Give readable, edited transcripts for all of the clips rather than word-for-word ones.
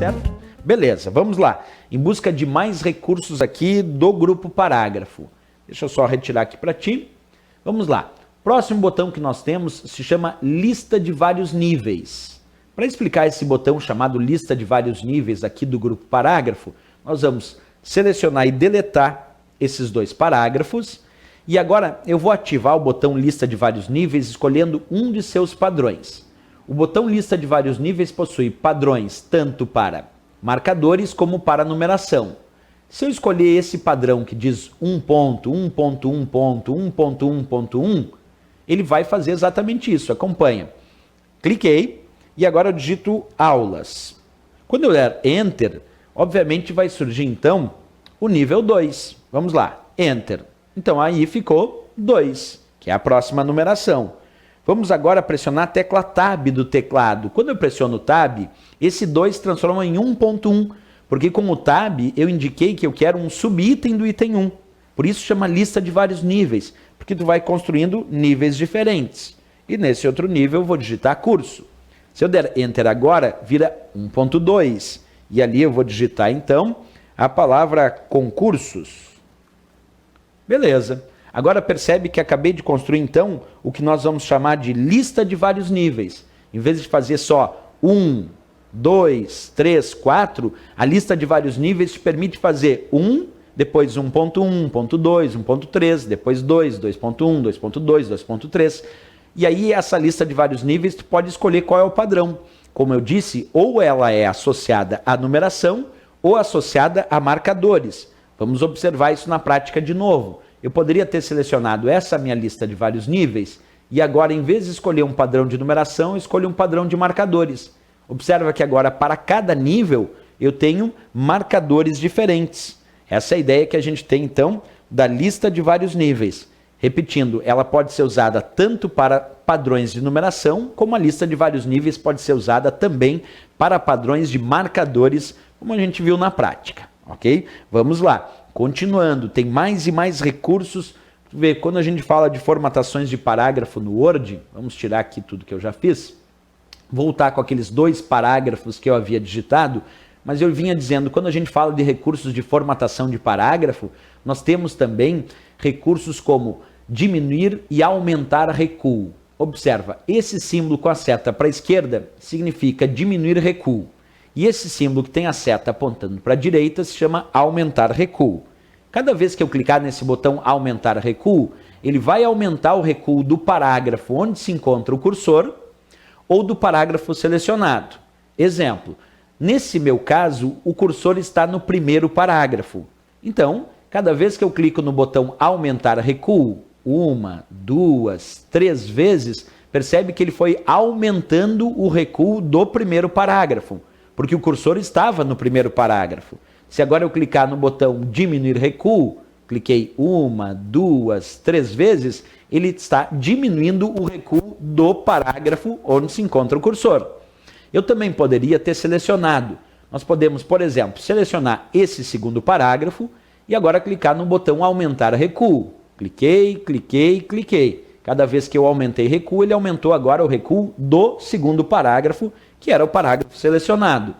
certo? Beleza, vamos lá. Em busca de mais recursos aqui do grupo parágrafo. Deixa eu só retirar aqui para ti. Vamos lá. Próximo botão que nós temos se chama lista de vários níveis. Para explicar esse botão chamado lista de vários níveis aqui do grupo parágrafo, nós vamos selecionar e deletar esses dois parágrafos. E agora eu vou ativar o botão lista de vários níveis escolhendo um de seus padrões. O botão lista de vários níveis possui padrões tanto para marcadores como para numeração. Se eu escolher esse padrão que diz 1.1.1.1.1.1.1, ele vai fazer exatamente isso, acompanha. Cliquei e agora eu digito aulas. Quando eu der Enter, obviamente vai surgir então o nível 2. Vamos lá, Enter. Então aí ficou 2, que é a próxima numeração. Vamos agora pressionar a tecla Tab do teclado. Quando eu pressiono Tab, esse 2 se transforma em 1.1, porque com o Tab eu indiquei que eu quero um subitem do item 1. Por isso chama lista de vários níveis, porque tu vai construindo níveis diferentes. E nesse outro nível eu vou digitar curso. Se eu der Enter agora, vira 1.2. E ali eu vou digitar então a palavra concursos. Beleza. Agora percebe que acabei de construir então o que nós vamos chamar de lista de vários níveis. Em vez de fazer só 1, 2, 3, 4, a lista de vários níveis te permite fazer 1, depois 1.1, 1.2, 1.3, depois 2, 2.1, 2.2, 2.3. E aí essa lista de vários níveis tu pode escolher qual é o padrão. Como eu disse, ou ela é associada à numeração ou associada a marcadores. Vamos observar isso na prática de novo. Eu poderia ter selecionado essa minha lista de vários níveis e agora, em vez de escolher um padrão de numeração, eu escolho um padrão de marcadores. Observa que agora, para cada nível, eu tenho marcadores diferentes. Essa é a ideia que a gente tem, então, da lista de vários níveis. Repetindo, ela pode ser usada tanto para padrões de numeração, como a lista de vários níveis pode ser usada também para padrões de marcadores, como a gente viu na prática. Ok? Vamos lá. Continuando, tem mais e mais recursos. Vê, quando a gente fala de formatações de parágrafo no Word, vamos tirar aqui tudo que eu já fiz, voltar com aqueles 2 parágrafos que eu havia digitado, mas eu vinha dizendo, quando a gente fala de recursos de formatação de parágrafo, nós temos também recursos como diminuir e aumentar recuo. Observa, esse símbolo com a seta para a esquerda significa diminuir recuo. E esse símbolo que tem a seta apontando para a direita se chama aumentar recuo. Cada vez que eu clicar nesse botão aumentar recuo, ele vai aumentar o recuo do parágrafo onde se encontra o cursor ou do parágrafo selecionado. Exemplo, nesse meu caso, o cursor está no primeiro parágrafo. Então, cada vez que eu clico no botão aumentar recuo, 1, 2, 3 vezes, percebe que ele foi aumentando o recuo do primeiro parágrafo, porque o cursor estava no primeiro parágrafo. Se agora eu clicar no botão diminuir recuo, cliquei 1, 2, 3 vezes, ele está diminuindo o recuo do parágrafo onde se encontra o cursor. Eu também poderia ter selecionado. Nós podemos, por exemplo, selecionar esse segundo parágrafo e agora clicar no botão aumentar recuo. Cliquei, cliquei, cliquei. Cada vez que eu aumentei recuo, ele aumentou agora o recuo do segundo parágrafo, que era o parágrafo selecionado.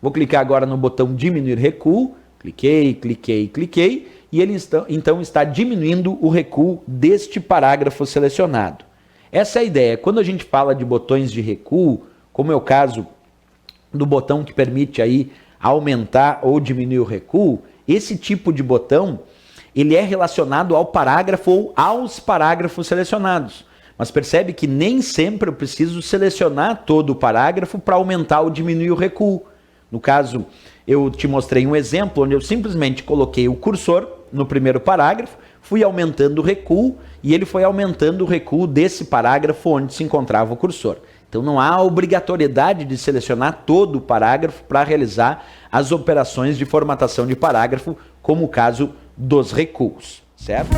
Vou clicar agora no botão diminuir recuo, cliquei, cliquei, cliquei, e ele então está diminuindo o recuo deste parágrafo selecionado. Essa é a ideia. Quando a gente fala de botões de recuo, como é o caso do botão que permite aí aumentar ou diminuir o recuo, esse tipo de botão, ele é relacionado ao parágrafo ou aos parágrafos selecionados. Mas percebe que nem sempre eu preciso selecionar todo o parágrafo para aumentar ou diminuir o recuo. No caso, eu te mostrei um exemplo onde eu simplesmente coloquei o cursor no primeiro parágrafo, fui aumentando o recuo e ele foi aumentando o recuo desse parágrafo onde se encontrava o cursor. Então não há obrigatoriedade de selecionar todo o parágrafo para realizar as operações de formatação de parágrafo, como o caso dos recuos, certo?